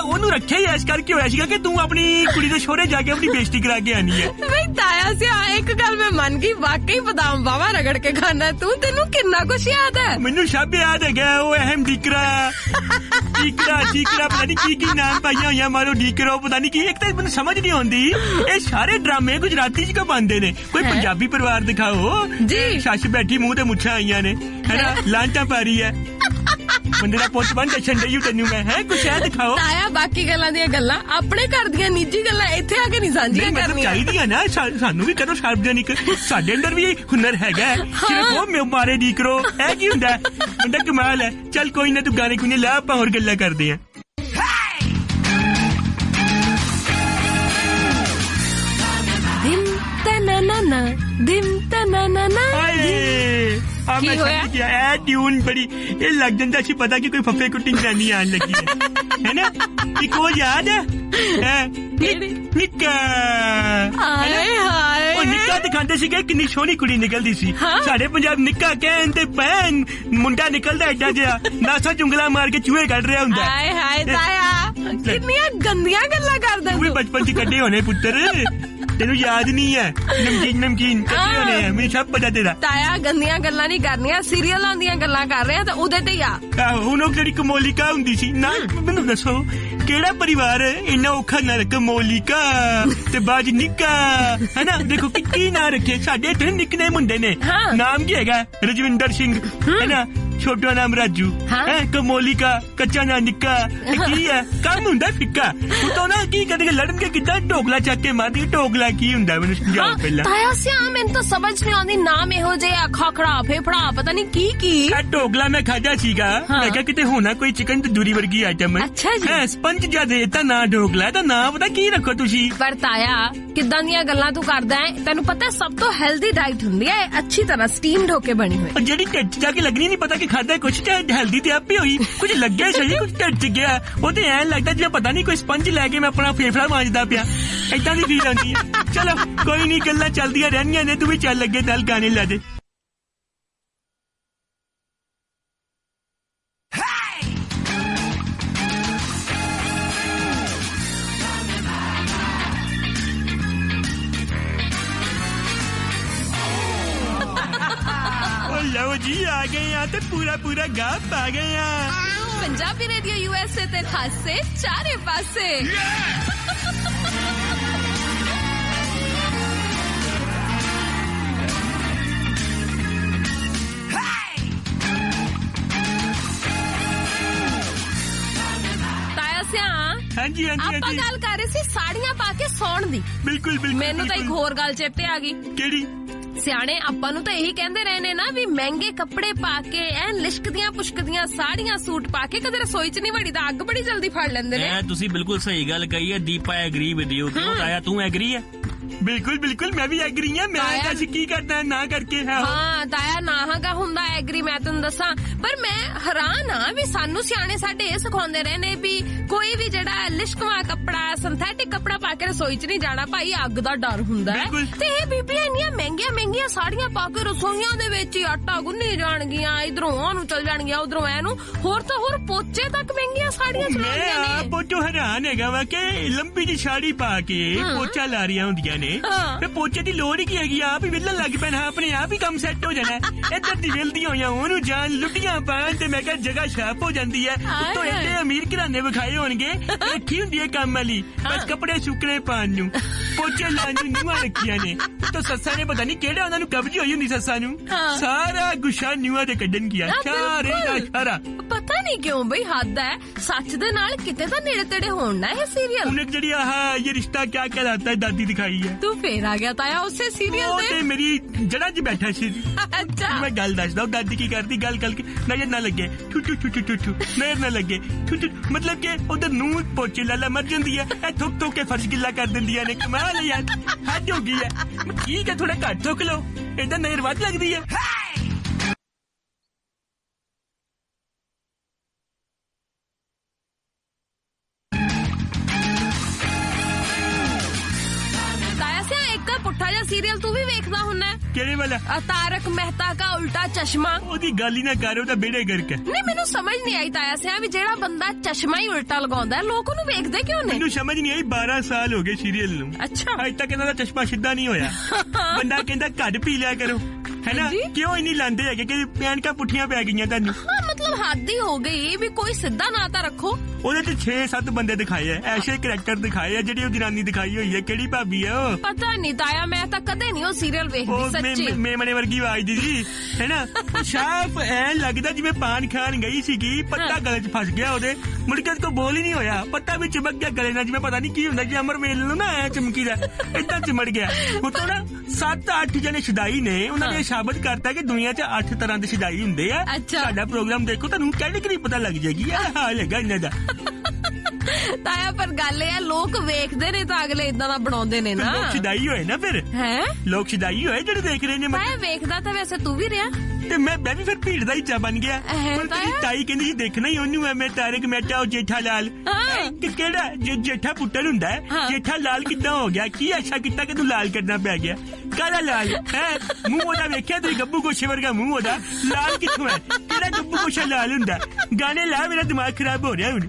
ਉਹਨੂੰ ਰੱਖਿਆ ਹੀ ਐਸ ਕਰਕੇ ਹੋਇਆ ਸੀਗਾ ਕਿ ਤੂੰ ਆਪਣੀ ਕੁੜੀ ਦੇ ਸ਼ੋਹਰੇ ਜਾ ਕੇ ਆਪਣੀ ਬੇਇੱਜ਼ਤੀ ਕਰਾ ਕੇ ਆਣੀ ਹੈ
ਬਈ ਤਾਇਆ ਸਿਆ ਇੱਕ ਗੱਲ ਮੈਂ ਮੰਨ ਗਈ ਵਾਕਈ ਬਦਾਮ ਬਾਵਾ ਰਗੜ ਕੇ ਖਾਣਾ ਤੈਨੂੰ ਕਿੰਨਾ ਕੁਛ ਯਾਦ ਹੈ ਮੈਨੂੰ
ਸਭ ਯਾਦ ਹੈਗਾ ਉਹ ਅਹਿਮ ਦੀਕਰਾ ਪਤਾ ਨਹੀਂ ਕੀ ਨਾਮ ਪਾਈਆਂ ਹੋਈਆਂ ਮਾਰੋ ਡੀਕਰੋ ਪਤਾ ਨਹੀਂ ਕੀ ਇੱਕ ਤਾਂ ਮੈਨੂੰ ਸਮਝ ਨਹੀਂ ਆਉਂਦੀ ਇਹ ਸਾਰੇ ਡਰਾਮੇ ਗੁਜਰਾਤੀ ਚ ਕਿਉਂ ਪਾਉਂਦੇ ਨੇ ਕੋਈ ਪੰਜਾਬੀ ਪਰਿਵਾਰ ਦਿਖਾਓ
ਜੀ
ਸੱਸ ਬੈਠੀ ਮੂੰਹ ਤੇ ਮੁੱਛਾਂ ਆਈਆਂ ਨੇ ਹੈਨਾ ਲਾਂਟਾਂ ਪਾ ਰਹੀ ਹੈ ਬੰਦੇ ਦਾ ਪੁੱਤ ਬਣ ਟੈਸ਼ਨ ਦੇਈਓ ਤੈਨੂੰ ਮੈਂ ਹੈ ਕੁਛ ਐ ਦਿਖਾਓ
ਤਾਇਆ ਬਾਕੀ ਗੱਲਾਂ ਦੀਆਂ ਗੱਲਾਂ ਆਪਣੇ ਘਰ ਦੀਆਂ ਨਿੱਜੀ ਗੱਲਾਂ ਇੱਥੇ ਆ ਕੇ ਨਹੀਂ ਸਾਂਝੀਆਂ ਕਰਨੀਆਂ
ਚਾਹੀਦੀਆਂ ਨਾ ਸਾਨੂੰ ਵੀ ਕਰੋ ਸਾਰਵਜਨਿਕ ਸਾਡੇ ਅੰਦਰ ਵੀ ਹੁਨਰ ਹੈਗਾ ਸਿਰਫ ਉਹ ਮੈਂ ਮਾਰੇ ਡੀਕਰੋ ਇਹ ਕੀ ਹੁੰਦਾ ਬੰਦਾ ਕਮਾਲ ਹੈ ਚੱਲ ਕੋਈ ਨਾ ਤੂੰ ਗਾਣੇ ਕੋਈ ਲਾ ਆਪਾਂ ਹੋਰ ਗੱਲਾਂ ਕਰਦੇ ਆਂ ਦਿਮ ਤਨਨਾ ਕੀ ਹੋਇਆ ਇਹ ਟਿਊਨ ਬੜੀ ਇਹ ਲੱਗ ਜਾਂਦਾ ਸੀ ਪਤਾ ਕਿ ਕੋਈ ਫੱਫੇ ਕੁੱਟੀ ਜਾਨੀ ਆਣ ਲੱਗੀ ਹੈ ਨਾ ਇੱਕ ਉਹ ਯਾਦ ਹੈ ਨਿੱਕਾ ਉਹ ਨਿੱਕਾ ਦਿਖਾਉਂਦੇ ਸੀਗੇ ਕਿੰਨੀ ਸੋਹਣੀ ਕੁੜੀ ਨਿਕਲਦੀ ਸੀ ਸਾਡੇ ਪੰਜਾਬ ਨਿੱਕਾ ਕਹਿਣ ਤੇ ਭੈਣ ਮੁੰਡਾ ਨਿਕਲਦਾ ਐਡਾ ਜਿਹਾ ਨਾਸਾ ਜੁੰਗਲਾ ਮਾਰ ਕੇ ਚੂਹੇ ਕੱਢ ਰਿਹਾ ਹੁੰਦਾ
ਹਾਏ ਤਾਇਆ ਕਿੰਨੀਆਂ ਗੰਦੀਆਂ ਗੱਲਾਂ ਕਰਦਾ
ਤੂੰ ਵੀ ਬਚਪਨ ਚ ਕੱਢੇ ਹੋਣੇ ਪੁੱਤਰ ਤੈਨੂੰ ਯਾਦ ਨਹੀਂ ਹੈ ਨਮਕੀਨ ਕੱਢੇ ਹੋਣੇ ਆ ਮੈਨੂੰ ਸਭ ਪਤਾ ਤੇਰਾ
ਤਾਇਆ ਗੰਦੀਆਂ ਗੱਲਾਂ ਨਹੀਂ ਕਰਨੀਆਂ ਸੀਰੀਅਲਾਂ ਦੀਆਂ ਗੱਲਾਂ ਕਰ ਰਹੇ ਆ ਤਾਂ ਉਹਦੇ ਤੇ ਆ
ਹੁਣ ਉਹ ਜਿਹੜੀ ਕਮੋਲਿਕਾ ਹੁੰਦੀ ਸੀ ਨਾ ਮੈਨੂੰ ਦੱਸੋ ਕਿਹੜਾ ਪਰਿਵਾਰ ਇੰਨਾ ਔਖਾ ਨਾ ਰੱਖ ਮੋਲਿਕਾ ਤੇ ਬਾਜ ਨਿੱਕਾ ਹੈਨਾ ਦੇਖੋ ਕੀ ਨਾਂ ਰੱਖੇ ਸਾਡੇ ਇੱਥੇ ਨਿਕਨੇਮ ਹੁੰਦੇ ਨੇ ਨਾਮ ਕੀ ਹੈਗਾ ਰਜਵਿੰਦਰ ਸਿੰਘ ਹੈਨਾ ਛੋਟਾ ਨਾਮ ਰਾਜੂ ਹੈ ਕਮੋਲਿਕਾ ਕੱਚਾ ਨਾ ਨਿੱਕਾ ਕੀ ਹੈ ਕੰਮ ਹੁੰਦਾ ਫਿੱਕਾ ਉਤੋਂ ਨਾ ਕੀ ਕਦੇ ਲੜਨਗੇ ਕਿੱਦਾਂ ਢੋਕਲਾ ਚੱਕ ਕੇ ਮਾਰਦੀ ਢੋਕਲਾ ਕੀ ਹੁੰਦਾ ਮੈਨੂੰ ਸਮਝਾਓ ਪਹਿਲਾਂ
ਤਾਇਆ ਸਿਆ ਮੈਨੂੰ ਤਾਂ ਸਮਝ ਨਹੀਂ ਆਉਂਦੀ ਨਾਮ ਇਹੋ ਜਿਹਾ ਖਾਖੜਾ ਫੇਫੜਾ ਪਤਾ ਨਹੀਂ ਕੀ
ਇਹ ਢੋਕਲਾ ਮੈਂ ਖਾਧਾ ਸੀਗਾ ਮੈਂ ਕਿਹਾ ਕਿਤੇ ਹੋਣਾ ਕੋਈ ਚਿਕਨ ਤੰਦੂਰੀ ਵਰਗੀ ਆਈਟਮ
ਅੱਛਾ ਜੀ
ਸਪੰਜ ਜਾਂ ਦੇਤਾ ਨਾ ਢੋਕਲਾ ਤਾਂ ਨਾ ਪਤਾ ਕੀ ਰੱਖੋ ਤੁਸੀਂ
ਪਰ ਤਾਇਆ ਕਿੱਦਾਂ ਦੀਆਂ ਗੱਲਾਂ ਤੂੰ ਕਰਦਾ ਹੈ ਤੈਨੂੰ ਪਤਾ ਸਭ ਤੋਂ ਹੈਲਦੀ ਡਾਈਟ ਹੁੰਦੀ ਹੈ ਅੱਛੀ ਤਰ੍ਹਾਂ ਸਟੀਮਡ ਹੋ ਕੇ ਬਣੀ ਹੋਈ
ਜਿਹੜੀ ਢਿੱਡ ਚ ਜਾ ਕੇ ਲੱਗਣੀ ਨਹੀਂ ਪਤਾ ਕਿ ਖਾਦਾ ਕੁਛ ਹੈਲਦੀ ਤੇ ਆਪੇ ਹੋਈ ਕੁਝ ਲੱਗਿਆ ਸਹੀ ਕੁਝ ਢਿੱਡ ਚ ਗਿਆ ਉਹ ਤੇ ਐਂ ਲੱਗਦਾ ਜਿਵੇਂ ਪਤਾ ਨਹੀਂ ਕੋਈ ਸਪੰਜ ਲੈ ਕੇ ਮੈਂ ਆਪਣਾ ਫੇਫੜਾ ਮਾਂਜਦਾ ਪਿਆ ਏਦਾਂ ਦੀ ਫੀਲ ਆਉਂਦੀ ਹੈ ਚਲੋ ਕੋਈ ਨਹੀਂ ਗੱਲਾਂ ਚੱਲਦੀਆਂ ਰਹਿਣੀਆਂ ਨੇ ਤੂੰ ਵੀ ਚੱਲ ਲੱਗੇ ਚੱਲ ਗਾਣੇ ਲਾ ਦੇ ਲਓ ਜੀ ਆ ਗਏ ਆ ਤੇ ਪੂਰਾ ਗਾਪ ਆ ਗਏ ਆ
ਪੰਜਾਬੀ ਰੇਡੀਓ ਯੂਐਸਏ ਤੇ ਹਾਸੇ ਚਾਰੇ ਪਾਸੇ ਤਾਇਆ ਸਿਆ
ਹਾਂਜੀ
ਆਪਾਂ ਗੱਲ ਕਰ ਰਹੇ ਸੀ ਸਾੜੀਆਂ ਪਾ ਕੇ ਸੌਣ ਦੀ
ਬਿਲਕੁਲ
ਮੈਨੂੰ ਤਾਂ ਇੱਕ ਹੋਰ ਗੱਲ ਚੇਤੇ ਆ ਗਈ
ਕਿਹੜੀ
ਸਿਆਣੇ ਆਪਾਂ ਨੂੰ ਤਾਂ ਇਹੀ ਕਹਿੰਦੇ ਰਹੇ ਨੇ ਨਾ ਵੀ ਮਹਿੰਗੇ ਕੱਪੜੇ ਪਾ ਕੇ ਐ ਲਿਸ਼ਕਦੀਆਂ ਪੁਸ਼ਕਦੀਆਂ ਸਾੜੀਆਂ ਸੂਟ ਪਾ ਕੇ ਕਦੇ ਰਸੋਈ ਚ ਨਹੀਂ ਵੜੀ ਤਾਂ ਅੱਗ ਬੜੀ ਜਲਦੀ ਫੜ ਲੈਂਦੇ ਨੇ
ਤੁਸੀਂ ਬਿਲਕੁਲ ਸਹੀ ਗੱਲ ਕਹੀ ਹੈ ਦੀਪਾ ਐਗਰੀ ਵਿਦ ਯੂ ਕਿਉਂ ਤਾਇਆ ਤੂੰ ਐਗਰੀ ਹੈ ਬਿਲਕੁਲ ਮੈਂ ਵੀ ਐਗਰੀ ਹਾਂ ਮੈਂ ਦੱਸ ਕੀ ਕਰਦਾ ਨਾ ਕਰਕੇ
ਹਾਂ ਤਾਇਆ ਨਾਹਾਗਾ ਹੁੰਦਾ ਐਗਰੀ ਮੈਂ ਤੈਨੂੰ ਦੱਸਾਂ, ਪਰ ਮੈਂ ਹੈਰਾਨ ਆ ਵੀ ਸਾਨੂੰ ਸਿਆਣੇ ਸਾਡੇ ਇਹ ਸਿਖਾਉਂਦੇ ਰਹੇ ਨੇ ਵੀ ਕੋਈ ਵੀ ਜਿਹੜਾ ਲਿਸ਼ਕਵਾ ਕੱਪੜਾ ਸਿੰਥੈਟਿਕ ਕੱਪੜਾ ਪਾ ਕੇ ਰਸੋਈ 'ਚ ਨਹੀਂ ਜਾਣਾ ਭਾਈ, ਅੱਗ ਦਾ ਡਰ ਹੁੰਦਾ ਹੈ। ਤੇ ਇਹ ਬੀਬੀਆਂ ਇੰਨੀਆਂ ਮਹਿੰਗੀਆਂ ਸਾੜੀਆਂ ਪਾ ਕੇ ਰਸੋਈਆਂ ਦੇ ਵਿੱਚ ਹੀ ਆਟਾ ਗੁੰਨੀ ਜਾਣਗੀਆਂ, ਇਧਰੋਂ ਉਹਨੂੰ ਚਲ ਜਾਣਗੀਆਂ, ਉਧਰੋਂ ਇਹਨੂੰ, ਹੋਰ ਤਾਂ ਹੋਰ ਪੋਚੇ ਤੱਕ ਮਹਿੰਗੀਆਂ ਸਾੜੀਆਂ ਚਲਾਉਂਦੀਆਂ ਨੇ।
ਮੈਂ ਪੋਚੋ ਹੈਰਾਨ ਹੈਗਾ ਵਾ ਕਿ ਲੰਬੀ ਜਿਹੀ ਸਾੜੀ ਪਾ ਕੇ ਪੋਚਾ ਲਾ ਰਹੀਆਂ ਹੁੰਦੀਆਂ ਨੇ, ਤੇ ਪੋਚੇ ਦੀ ਲੋੜ ਹੀ ਕੀ ਹੈਗੀ, ਆਪ ਹੀ ਵਿਲਣ ਲੱਗ ਪੈਣਾ, ਆਪਣੇ ਆਪ ਹੀ ਕੰਮ ਸੈੱਟ ਹੋ ਜਾਣਾ। ਇੱਧਰ ਦੀ ਵਿਲਦੀ ਹੋਈਆਂ ਉਹਨੂੰ ਜਾਣ ਲੁੱਟੀਆਂ ਪਾਣ, ਤੇ ਮੈਂ ਕਿਹਾ ਜਗ੍ਹਾ ਛਾਪ ਹੋ ਜਾਂਦੀ ਹੈ। ਉੱਤੋਂ ਇੰਨੇ ਅਮੀਰ ਘਰਾਣੇ ਵਿਖਾਏ ਹੋਣਗੇ, ਰੱਖੀ ਹੁੰਦੀ ਹੈ ਕੰਮ ਵਾਲੀ ਬਸ ਕੱਪੜੇ ਸੁੱਕਣੇ ਪਾਣ ਨੂੰ, ਪੋਚੇ ਲਾਉਣ ਨੂੰ ਨਿਊਆਂ ਰੱਖੀਆਂ ਨੇ। ਉੱਤੋਂ ਸੱਸਾਂ ਨੇ ਪਤਾ ਨਹੀਂ ਕਿਹੜਾ ਉਹਨਾਂ ਨੂੰ ਕਬਜੀ ਹੋਈ ਹੁੰਦੀ ਸੱਸਾਂ ਨੂੰ, ਸਾਰਾ ਗੁੱਸਾ ਨਿਊਆਂ ਤੇ ਕੱਢਣ ਗਿਆ, ਸਾਰੇ ਦਾ ਸਾਰਾ।
ਪਤਾ ਨਹੀਂ ਕਿਉਂ ਬਈ, ਹੱਦ ਹੈ। ਸੱਚ ਦੇ ਨਾਲ ਕਿਤੇ ਤਾਂ ਨੇੜੇ ਤੇੜੇ ਹੋਣ ਨਾ ਇਹ ਸੀਰੀਅਲ।
ਉਹਨੇ ਜਿਹੜੀ ਆਹ ਇਹ ਰਿਸ਼ਤਾ ਕਿਆ ਕਹਿਲਾਤਾ ਹੈ ਦਾਦੀ ਦਿਖਾਈ ਹੈ।
ਤੂੰ ਫੇਰ ਆ ਗਿਆ ਤਾਇਆ ਉਸੇ ਸੀਰੀਅਲ
ਤੇ ਮੇਰੀ ਜੜ੍ਹਾਂ 'ਚ ਬੈਠਾ ਸੀ।
ਅੱਛਾ
ਮੈਂ ਗੱਲ ਦੱਸਦਾ, ਦਾਦੀ ਕੀ ਕਰਦੀ, ਗੱਲ ਕਰਕੇ ਨਜ਼ਰ ਨਾ ਲੱਗੇ, ਠੂ ਠੂ ਠੂ ਠੂ ਠੂ ਨਜ਼ਰ ਨਾ ਲੱਗੇ, ਠੂ ਠੂ, ਮਤਲਬ ਕਿ ਉਧਰ ਨੂੰ ਪੋਚੇ ਲਾਲਾ ਮਰ ਜਾਂਦੀ ਹੈ, ਇਹ ਥੁੱਕ ਥੁੱਕ ਕੇ ਫਰਸ਼ ਗਿੱਲਾ ਕਰ ਦਿੰਦੀਆਂ ਨੇ। ਕਮਾਲ ਹੈ ਯਾਰ, ਹੱਦ ਹੋ ਗਈ ਹੈ। ਠੀਕ ਹੈ ਥੋੜਾ ਘੱਟ ਥੁੱਕ ਲਓ, ਏਦਾਂ ਨਜ਼ਰ ਵੱਧ ਲੱਗਦੀ ਹੈ।
ਪੁੱਠਾ ਜਿਹਾ ਸੀਰੀਅਲ ਤੂੰ ਵੀ ਵੇਖਦਾ ਹੁੰਨਾ?
ਕਿਹੜੇ ਵਾਲਾ?
ਤਾਰਕ ਮਹਿਤਾ ਕਾ ਉਲਟਾ ਚਸ਼ਮਾ।
ਉਹਦੀ ਗੱਲ ਹੀ ਨਾ ਕਰ, ਉਹਦਾ ਬੇੜੇ ਗਰਕ ਹੈ।
ਨਹੀਂ ਮੈਨੂੰ ਸਮਝ ਨਹੀਂ ਆਈ ਤਾਇਆ ਸਿਆ ਵੀ ਜਿਹੜਾ ਬੰਦਾ ਚਸ਼ਮਾ ਹੀ ਉਲਟਾ ਲਗਾਉਂਦਾ ਲੋਕ ਉਹਨੂੰ ਵੇਖਦੇ ਕਿਉਂ ਨੇ?
ਮੈਨੂੰ ਸਮਝ ਨਹੀਂ ਆਈ, 12 ਸਾਲ ਹੋ ਗਏ ਸੀਰੀਅਲ ਨੂੰ।
ਅੱਛਾ
ਅੱਜ ਤੱਕ ਇਹਨਾਂ ਦਾ ਚਸ਼ਮਾ ਸਿੱਧਾ ਨਹੀਂ ਹੋਇਆ। ਬੰਦਾ ਕਹਿੰਦਾ ਘੱਟ ਪੀ ਲਿਆ ਕਰੋ, ਹੈਨਾ? ਕਿਉਂ ਇੰਨੀ ਲਾਂਦੇ ਹੈਗੇ ਕਿ ਪੈਨਕਾਂ ਪੁੱਠੀਆਂ ਪੈ ਗਈਆਂ ਤੁਹਾਨੂੰ?
ਮਤਲਬ ਹੱਦ ਹੀ ਹੋ ਗਈ ਵੀ ਕੋਈ ਸਿੱਧਾ ਨਾ ਤਾਂ ਰੱਖੋ।
ਉਹਦੇ ਚ 6-7 ਬੰਦੇ ਦਿਖਾਏ ਐ, ਐਸੇ ਕਰੈਕਟਰ ਦਿਖਾਏ ਐ, ਜਿਹੜੀ ਉਹ ਜਨਾਨੀ ਦਿਖਾਈ ਹੋਈ ਹੈ। ਕਿਹੜੀ ਭਾਬੀ ਆ ਉਹ?
ਪਤਾ ਨਹੀਂ ਤਾਇਆ, ਮੈਂ ਤਾਂ ਕਦੇ ਨਹੀਂ ਉਹ ਸੀਰੀਅਲ ਵੇਖਦੀ ਸੱਚੀ।
ਮੇਮਣੇ ਵਰਗੀ ਆਵਾਜ਼ ਦੀ ਜੀ, ਹੈਨਾ? ਸਾਫ਼ ਐ ਲੱਗਦਾ ਜਿਵੇਂ ਪਾਨ ਖਾਣ ਗਈ ਸੀਗੀ, ਪੱਤਾ ਗਲੇ 'ਚ ਫਸ ਗਿਆ ਉਹਦੇ, ਮੁੜ ਕੇ ਕੋਈ ਬੋਲ ਹੀ ਨਹੀਂ ਹੋਇਆ, ਪੱਤਾ ਵੀ ਚਮਕ ਗਿਆ ਗਲੇ ਨਾਲ, ਜਿਵੇਂ ਪਤਾ ਨਹੀਂ ਕੀ ਹੁੰਦਾ ਕਿ ਅਮਰ ਵੇਲ ਨੂੰ ਨਾ ਐ ਚਮਕੀ ਦਾ ਏਦਾਂ ਚਮੜ ਗਿਆ। ਉਤੋਂ ਨਾ 7-8 ਜਣੇ ਸ਼ਦਾਈ ਨੇ, ਉਹਨਾਂ ਨੇ ਸਾਬਤ ਕਰਤਾ ਕਿ ਦੁਨੀਆ 'ਚ 8 ਤਰ੍ਹਾਂ ਦੇ ਸ਼ਦਾਈ ਹੁੰਦੇ ਆ। ਸਾਡਾ ਪ੍ਰੋਗਰਾਮ ਦੇਖੋ, ਤੁਹਾਨੂੰ ਕੈਟੇਗਰੀ ਪਤਾ ਲੱਗ ਜਾਏਗੀ। ਇਹ ਹਾਲ ਹੈਗਾ ਇਹਨਾਂ ਦਾ।
ਤਾਇਆ ਪਰ ਗੱਲ ਇਹ ਆ, ਲੋਕ ਵੇਖਦੇ ਨੇ ਤਾਂ ਅਗਲੇ ਇਦਾਂ ਦਾ ਬਣਾਉਂਦੇ ਨੇ ਨਾ।
ਲੋਕ ਸ਼ਦਾਈ ਹੋਏ ਨਾ ਫਿਰ,
ਹੈ ਲੋਕ
ਸ਼ਦਾਈ ਹੋਏ ਜਿਹੜੇ ਦੇਖ ਰਹੇ ਨੇ।
ਮੈਂ ਵੇਖਦਾ ਤਾਂ ਵੈਸੇ ਤੂੰ ਵੀ ਰਿਹਾ,
ਤੇ ਮੈਂ ਵੀ ਫਿਰ ਭੀੜ ਦਾ ਹਿੱਸਾ ਬਣ ਗਿਆ। ਤੇਰੀ ਤਾਈ ਕਹਿੰਦੀ ਸੀ ਦੇਖਣਾ ਹੀ ਉਹਨੂੰ ਐ, ਮੈਂ ਤਾਰਕ ਮਹਿਤਾ ਉਹ ਜੇਠਾ ਲਾਲ। ਕਿਹੜਾ ਜੇਠਾ ਪੁੱਤਰ ਹੁੰਦਾ ਹੈ? ਜੇਠਾ ਲਾਲ ਕਿੱਦਾਂ ਹੋ ਗਿਆ? ਕੀ ਅੱਛਾ ਕੀਤਾ ਕਿ ਤੂੰ ਲਾਲ ਕਰਨਾ ਪੈ ਗਿਆ? ਕਾਲਾ ਲਾਲ ਹੈ ਮੂੰਹ ਉਹਦਾ, ਵੇਖਿਆ ਤੁਸੀਂ ਗੱਬੂ ਗੋਸ਼ੇ ਵਰਗਾ ਮੂੰਹ ਉਹਦਾ, ਲਾਲ ਕਿੱਥੋਂ ਹੈ? ਕਿਹੜਾ ਗੱਬੂ ਗੋਸ਼ਾ ਲਾਲ ਹੁੰਦਾ? ਗਾਣੇ ਲਾ, ਮੇਰਾ ਦਿਮਾਗ ਖਰਾਬ ਹੋ ਰਿਹਾ ਹੁਣ।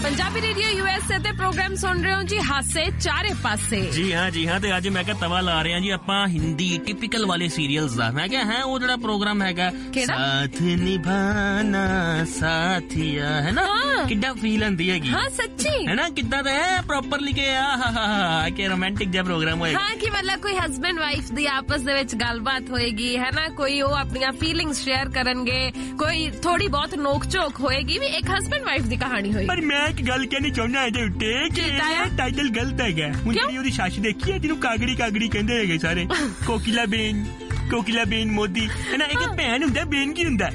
ਪੰਜਾਬੀ ਰੇਡੀਓ USA ਤੇ ਪ੍ਰੋਗਰਾਮ ਸੁਣ ਰਹੇ ਹੋ ਜੀ, ਹਾਸੇ ਚਾਰੇ ਪਾਸੇ।
ਜੀ ਹਾਂ ਤੇ ਅੱਜ ਮੈਂ ਕਿਹਾ ਤਵਾ ਲਾ ਰਹੇ ਹਾਂ ਜੀ ਆਪਾਂ ਹਿੰਦੀ ਟਿਪੀਕਲ ਵਾਲੇ ਸੀਰੀਅਲਸ ਦਾ। ਮੈਂ ਕਿਹਾ ਹੈ ਉਹ ਜਿਹੜਾ ਪ੍ਰੋਗਰਾਮ ਹੈਗਾ ਸਾਥ ਨਿਭਾਨਾ ਸਾਥੀਆ, ਹੈ ਨਾ? ਕਿੱਦਾਂ ਫੀਲ ਆਂਦੀ ਹੈਗੀ?
ਹਾਂ ਸੱਚੀ,
ਹੈ ਨਾ? ਕਿੱਦਾਂ ਦਾ ਹੈ ਪ੍ਰੋਪਰਲੀ ਕਿ ਆਹ ਕਿ ਰੋਮਾਂਟਿਕ ਜਿਹਾ ਪ੍ਰੋਗਰਾਮ ਹੋਏਗਾ।
ਹਾਂ ਕਿ ਮਤਲਬ ਕੋਈ ਹਸਬੈਂਡ ਵਾਈਫ ਦੀ ਆਪਸ ਦੇ ਵਿੱਚ ਗੱਲਬਾਤ ਹੋਏਗੀ, ਹੈ ਨਾ? ਕੋਈ ਉਹ ਆਪਣੀਆਂ ਫੀਲਿੰਗਸ ਸ਼ੇਅਰ ਕਰਨਗੇ, ਕੋਈ ਥੋੜੀ ਬਹੁਤ ਨੋਕ ਝੋਕ ਹੋਏਗੀ, ਵੀ ਇੱਕ ਹਸਬੈਂਡ ਵਾਈਫ ਦੀ ਕਹਾਣੀ ਹੋਏਗੀ।
ਪਰ ਮੈਂ ਇੱਕ ਗੱਲ ਕਹਿਣੀ ਚਾਹੁੰਦਾ ਇਹਦੇ ਉੱਤੇ ਕਿ ਇਹ ਟਾਈਟਲ ਗਲਤ ਹੈਗਾ। ਹੁਣ ਜਿਹੜੀ ਉਹਦੀ ਸੱਸ ਦੇਖੀ ਹੈ, ਜਿਹਨੂੰ ਕਾਗੜੀ ਕਹਿੰਦੇ ਹੈਗੇ ਸਾਰੇ, ਕੋਕਿਲਾ ਬੇਨ ਮੋਦੀ, ਹੈ ਨਾ? ਇੱਕ ਭੈਣ ਹੁੰਦਾ, ਬੇਨ ਕੀ ਹੁੰਦਾ?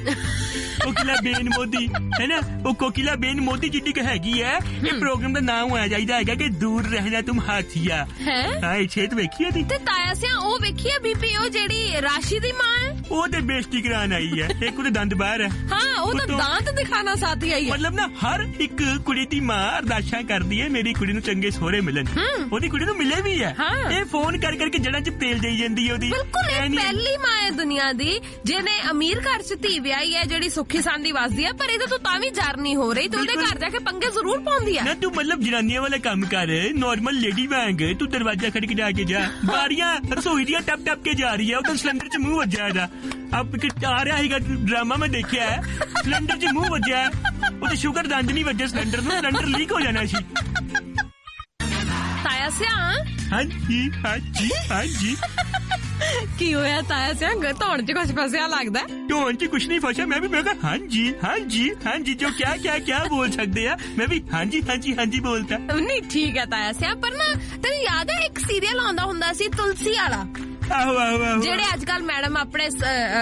ਕੋਕਿਲਾ ਬੇਨ ਮੋਦੀ, ਹੈ ਨਾ? ਉਹ ਕੋਕਿਲਾ ਬੇਨ ਮੋਦੀ ਜਿੱਡੀ ਕੁ ਹੈਗੀ ਹੈ। ਇਹ ਪ੍ਰੋਗਰਾਮ ਦਾ ਨਾਮ ਹੋਇਆ ਚਾਹੀਦਾ ਹੈਗਾ ਕਿ ਦੂਰ ਰਹਿਣਾ ਤੁਮ ਹਾਥੀਆ। ਹਾਂ ਇਹ ਛੇਤ ਵੇਖੀ ਇਹਦੀ
ਤੇ ਤਾਇਆ ਸਿਆ ਉਹ ਵੇਖੀ ਹੈ ਬੀਬੀ, ਉਹ ਜਿਹੜੀ ਰਾਸ਼ੀ ਦੀ ਮਾਂ ਹੈ,
ਉਹ ਤੇ ਬੇਇੱਜ਼ਤੀ ਕਰਾਉਣ ਆਈ ਹੈ। ਇੱਕ ਉਹਦੇ ਦੰਦ ਬਾਹਰ ਹੈ।
ਹਾਂ ਉਹ ਤਾਂ ਦਾਂਤ ਦਿਖਾਣਾ ਸਾਥੀ ਆਈ ਹੈ।
ਮਤਲਬ ਨਾ ਹਰ ਇੱਕ ਕੁੜੀ ਦੀ ਮਾਂ ਅਰਦਾਸ਼ਾਂ ਕਰਦੀ ਹੈ ਮੇਰੀ ਕੁੜੀ ਨੂੰ ਚੰਗੇ ਸਹੁਰੇ ਮਿਲਣ। ਉਹਦੀ ਕੁੜੀ ਨੂੰ ਮਿਲੇ ਵੀ ਹੈ। ਇਹ ਫੋਨ ਕਰਕੇ ਜੜਾਂ 'ਚ ਤੇਲ ਦੇਈ ਜਾਂਦੀ ਹੈ ਉਹਦੀ।
ਬਿਲਕੁਲ ਇਹ ਪਹਿਲੀ ਮਾਂ ਹੈ ਦੁਨੀਆ ਦੀ ਜਿਹਨੇ ਅਮੀਰ ਘਰ 'ਚ ਧੀ ਵਿਆਹੀ ਹੈ, ਜਿਹੜੀ ਸੁੱਖੀ ਸਾਂਦੀ ਵਸਦੀ ਹੈ, ਪਰ ਇਹਦੇ ਤੋਂ ਤਾਂ ਵੀ ਜਰ ਨਹੀਂ ਹੋ ਰਹੀ। ਤੂੰ ਉਹਦੇ ਘਰ ਜਾ ਕੇ ਪੰਗੇ ਜ਼ਰੂਰ ਪਾਉਂਦੀ ਹੈ ਨਾ।
ਤੂੰ ਮਤਲਬ ਜਨਾਨੀਆਂ ਵਾਲਾ ਕੰਮ ਕਰ, ਨਾਰਮਲ ਲੇਡੀ ਵਾਂਗ ਤੂੰ ਦਰਵਾਜ਼ਾ ਖੜਕਾ ਕੇ ਜਾ। ਬਾਰੀਆਂ ਰਸੋਈ ਦੀਆਂ ਟੱਪ ਕੇ ਜਾ ਰਹੀ ਹੈ, ਉਹ ਤਾਂ ਸਿਲੰਡਰ 'ਚ ਮੂੰਹ ਵੱਜਿਆ ਇਹਦਾ। ਆਪ ਆ ਰਿਹਾ ਹੈਗਾ ਡਰਾਮਾ ਮੈਂ ਦੇਖਿਆ ਹੈ, ਸਿਲੰਡਰ 'ਚ ਮੂੰਹ ਵੱਜਿਆ, ਉਹ ਤੇ ਸ਼ੂਗਰ ਦੰਦ ਨਹੀਂ ਵੱਜੇ ਸਿਲੰਡਰ ਨੂੰ, ਸਿਲੰਡਰ ਲੀਕ ਹੋ ਜਾਣਾ ਸੀ।
ਤਾਇਆ ਸਿਆ
ਹਾਂਜੀ
ਕੀ ਹੋਇਆ ਤਾਇਆ ਸਿਆ? ਧੌਣ 'ਚ ਕੁਛ ਫਸਿਆ ਲੱਗਦਾ।
ਧੌਣ 'ਚ ਕੁਛ ਨਹੀਂ ਫਸਿਆ। ਮੈਂ ਕਿਹਾ ਹਾਂਜੀ ਜੋ ਕਿਆ ਬੋਲ ਸਕਦੇ ਆ। ਮੈਂ ਵੀ ਹਾਂਜੀ ਬੋਲਤਾ।
ਨਹੀਂ ਠੀਕ ਹੈ ਤਾਇਆ ਸਿਆ, ਪਰ ਨਾ ਤੈਨੂੰ ਯਾਦ ਹੈ ਇੱਕ ਸੀਰੀਅਲ ਆਉਂਦਾ ਹੁੰਦਾ ਸੀ ਤੁਲਸੀ ਵਾਲਾ?
ਆਹੋ
ਜਿਹੜੇ ਅੱਜ ਕੱਲ ਮੈਡਮ ਆਪਣੇ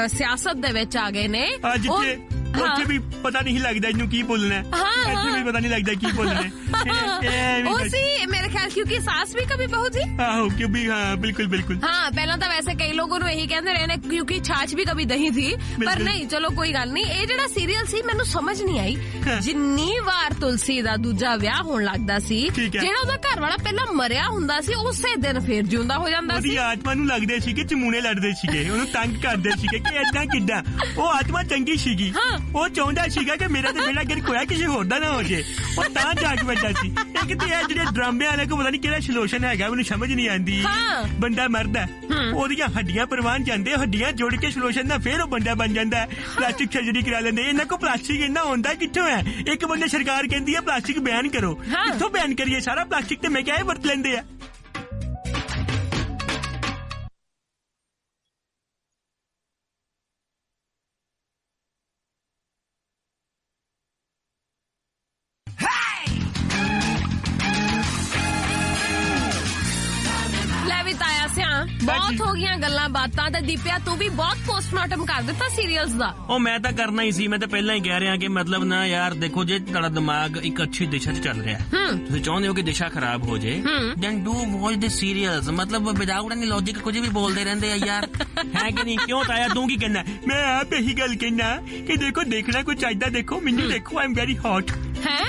ਸਿਆਸਤ ਦੇ ਵਿੱਚ ਆ ਗਏ ਨੇ।
ਉੱਥੇ ਵੀ ਪਤਾ ਨਹੀਂ ਲੱਗਦਾ ਇਹਨੂੰ ਕੀ ਬੋਲਣਾ ਹੈ,
ਹਾਂ।
ਇੱਥੇ ਵੀ ਪਤਾ ਨਹੀਂ ਲੱਗਦਾ ਕੀ ਬੋਲਣਾ ਹੈ।
ਉਹ ਸੀ ਮੇਰੇ ਖਿਆਲ ਕਿਉਂਕਿ ਸਾਸ ਵੀ ਕभी बहू थी।
ਆਹੋ ਕਿਉਂਕਿ ਹਾਂ ਬਿਲकुल ਬਿਲकुल।
हाँ ਪਹਿਲਾਂ ਤਾਂ ਵੈਸੇ ਕਈ ਲੋਕਾਂ ਨੂੰ ਇਹੀ ਕਹਿੰਦੇ ਰਹੇ ਨੇ ਕਿਉਂਕਿ ਛਾਛ ਵੀ ਕभी ਦਹੀਂ ਥੀ, ਪਰ ਨਹੀਂ ਚਲੋ ਕੋਈ ਗੱਲ ਨਹੀਂ। ਇਹ ਜਿਹੜਾ ਸੀਰੀਅਲ ਸੀ ਮੈਨੂੰ ਸਮਝ ਨਹੀਂ ਆਈ, ਜਿੰਨੀ ਵਾਰ ਤੁਲਸੀ ਦਾ ਦੂਜਾ ਵਿਆਹ ਹੋਣ ਲੱਗਦਾ ਸੀ, ਜਿਹੜਾ ਉਹਦਾ ਘਰ ਵਾਲਾ ਪਹਿਲਾਂ ਮਰਿਆ ਹੁੰਦਾ ਸੀ ਉਸੇ ਦਿਨ ਫੇਰ ਜਿਉਂਦਾ ਹੋ ਜਾਂਦਾ ਸੀ।
ਉਹਦੀ ਆਤਮਾ ਨੂੰ ਲੱਗਦੇ ਸੀ ਕਿ ਚਮੂਨੇ ਲੜਦੇ ਸੀਗੇ, ਉਹਨੂੰ ਤੰਗ ਕਰਦੇ ਸੀਗੇ ਕਿ ਏਦਾਂ ਕਿੱਦਾਂ। ਉਹ ਆਤਮਾ ਚੰਗੀ ਸੀਗੀ, ਉਹ ਚਾਹੁੰਦਾ ਸੀਗਾ ਕਿ ਮੇਰਾ ਤੇ ਮੇਰਾ ਗਿਰ ਕੋਇਆ ਕਿਸੇ ਹੋਰ ਦਾ ਨਾ ਹੋ ਜੇ, ਉਹ ਤਾਂ ਜਾ ਕੇ ਬੈਠਾ ਸੀ। ਇੱਕ ਤੇ ਇਹ ਜਿਹੜੇ ਡਰਾਮੇ ਵਾਲੇ ਕੋ ਪਤਾ ਨਹੀਂ ਕਿਹੜਾ ਸੋਲੂਸ਼ਨ ਹੈਗਾ, ਮੈਨੂੰ ਸਮਝ ਨਹੀਂ ਆਉਂਦੀ। ਬੰਦਾ ਮਰਦਾ, ਉਹਦੀਆਂ ਹੱਡੀਆਂ ਪਰਵਾਨ ਜਾਂਦੇ, ਹੱਡੀਆਂ ਜੋੜ ਕੇ ਸੋਲੂਸ਼ਨ ਦਾ ਫੇਰ ਉਹ ਬੰਦਾ ਬਣ ਜਾਂਦਾ। ਪਲਾਸਟਿਕ ਸਰਜਰੀ ਕਰਾ ਲੈਂਦੇ। ਇਹਨਾਂ ਕੋ ਪਲਾਸਟਿਕ ਇੰਨਾ ਹੁੰਦਾ ਕਿੱਥੋਂ ਹੈ? ਇੱਕ ਬੰਦੇ ਸਰਕਾਰ ਕਹਿੰਦੀ ਹੈ ਪਲਾਸਟਿਕ ਬੈਨ ਕਰੋ, ਕਿੱਥੋਂ ਬੈਨ ਕਰੀਏ? ਸਾਰਾ ਪਲਾਸਟਿਕ ਤੇ ਮੈਂ ਕਿਹਾ ਵਰਤ ਲੈਂਦੇ ਆ।
ਬਹੁਤ ਹੋ ਗਈਆਂ ਗੱਲਾਂ ਬਾਤਾਂ ਤੇ ਦੀਪਿਆ ਤੂੰ ਵੀ ਬਹੁਤ ਪੋਸਟਮਾਰਟਮ ਕਰ ਦਿੱਤਾ ਸੀਰੀਅਲਸ ਦਾ।
ਉਹ ਮੈਂ ਤਾਂ ਕਰਨਾ ਹੀ ਸੀ, ਮੈਂ ਤਾਂ ਪਹਿਲਾਂ ਹੀ ਕਹਿ ਰਿਹਾ ਕਿ ਮਤਲਬ ਨਾ ਯਾਰ ਦੇਖੋ, ਜੇ ਤੁਹਾਡਾ ਦਿਮਾਗ ਇੱਕ ਅੱਛੀ ਦਿਸ਼ਾ 'ਚ ਚੱਲ ਰਿਹਾ, ਤੁਸੀਂ ਚਾਹੁੰਦੇ ਹੋ ਕਿ ਦਿਸ਼ਾ ਖਰਾਬ ਹੋ ਜੇ, then do watch the serials. ਮਤਲਬ ਵਿਦਆਊਟ ਐਨੀ ਲੌਜਿਕ ਕੁਝ ਵੀ ਬੋਲਦੇ ਰਹਿੰਦੇ ਆ ਯਾਰ, ਹੈ ਕਿ ਨਹੀਂ? ਕਿਉਂ ਤਾਇਆ ਤੂੰ ਕੀ ਕਹਿਣਾ? ਮੈਂ ਆਪ ਇਹੀ ਗੱਲ ਕਹਿਣਾ ਕਿ ਦੇਖੋ ਦੇਖਣਾ ਕੁਝ ਚਾਹੀਦਾ, ਦੇਖੋ ਮੈਨੂੰ ਦੇਖੋ, ਆਈ ਐਮ ਵੈਰੀ ਹੌਟ।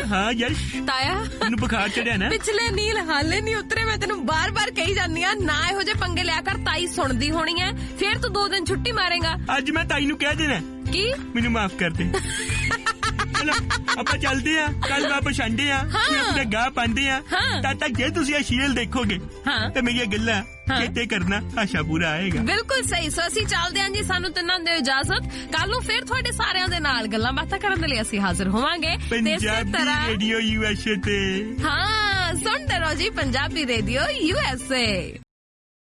ਹਾਂ ਯਸ
ਤਾਇਆ
ਮੈਨੂੰ ਬੁਖਾਰ ਚੜਿਆ ਨਾ,
ਪਿਛਲੇ ਨੀਲ ਹਾਲੇ ਨਹੀਂ ਉਤਰੇ। ਮੈਂ ਤੈਨੂੰ ਬਾਰ-ਬਾਰ ਕਹੀ ਜਾਂਦੀ ਆ ਨਾ ਇਹੋ ਜਿਹੇ ਪੰਗੇ ਲਿਆ ਕਰ, ਤਾਈ ਸੁਣਦੀ ਹੋਣੀ ਐ, ਫੇਰ ਤੂੰ 2 ਦਿਨ ਛੁੱਟੀ ਮਾਰੇਗਾ।
ਅੱਜ ਮੈਂ ਤਾਈ ਨੂੰ ਕਹਿ ਦੇਣਾ
ਕੀ
ਮੈਨੂੰ ਮਾਫ ਕਰ ਦੇ। ਚਲੋ ਆਪਾਂ ਚੱਲਦੇ ਆ, ਕੱਲ ਵਾਪਸ ਆਂਦੇ ਆ, ਆਪਣੇ ਗਾਹ ਪਾਉਂਦੇ ਆ। ਤਦ ਤੱਕ ਜੇ ਤੁਸੀਂ ਇਹ ਸੀਰੀਅਲ ਦੇਖੋਗੇ ਤੇ ਮੇਰੀਆਂ ਗੱਲਾਂ ਚੇਤੇ ਕਰਨਾ, ਆਸ਼ਾ ਪੂਰਾ ਆਏਗਾ।
ਬਿਲਕੁਲ ਸਹੀ। ਸੋ ਅਸੀਂ ਚੱਲਦੇ ਆਂ ਜੀ, ਸਾਨੂੰ ਤਿੰਨਾਂ ਦਿਓ ਇਜਾਜ਼ਤ। ਕੱਲ ਨੂੰ ਫੇਰ ਤੁਹਾਡੇ ਸਾਰਿਆਂ ਦੇ ਨਾਲ ਗੱਲਾਂ ਬਾਤਾਂ ਕਰਨ ਦੇ ਲਈ ਅਸੀਂ ਹਾਜ਼ਰ ਹੋਵਾਂਗੇ
ਪੰਜਾਬੀ ਰੇਡੀਓ USA ਤੇ।
ਹਾਂ ਸੁਣਦੇ ਰਹੋ ਜੀ ਪੰਜਾਬੀ ਰੇਡੀਓ USA।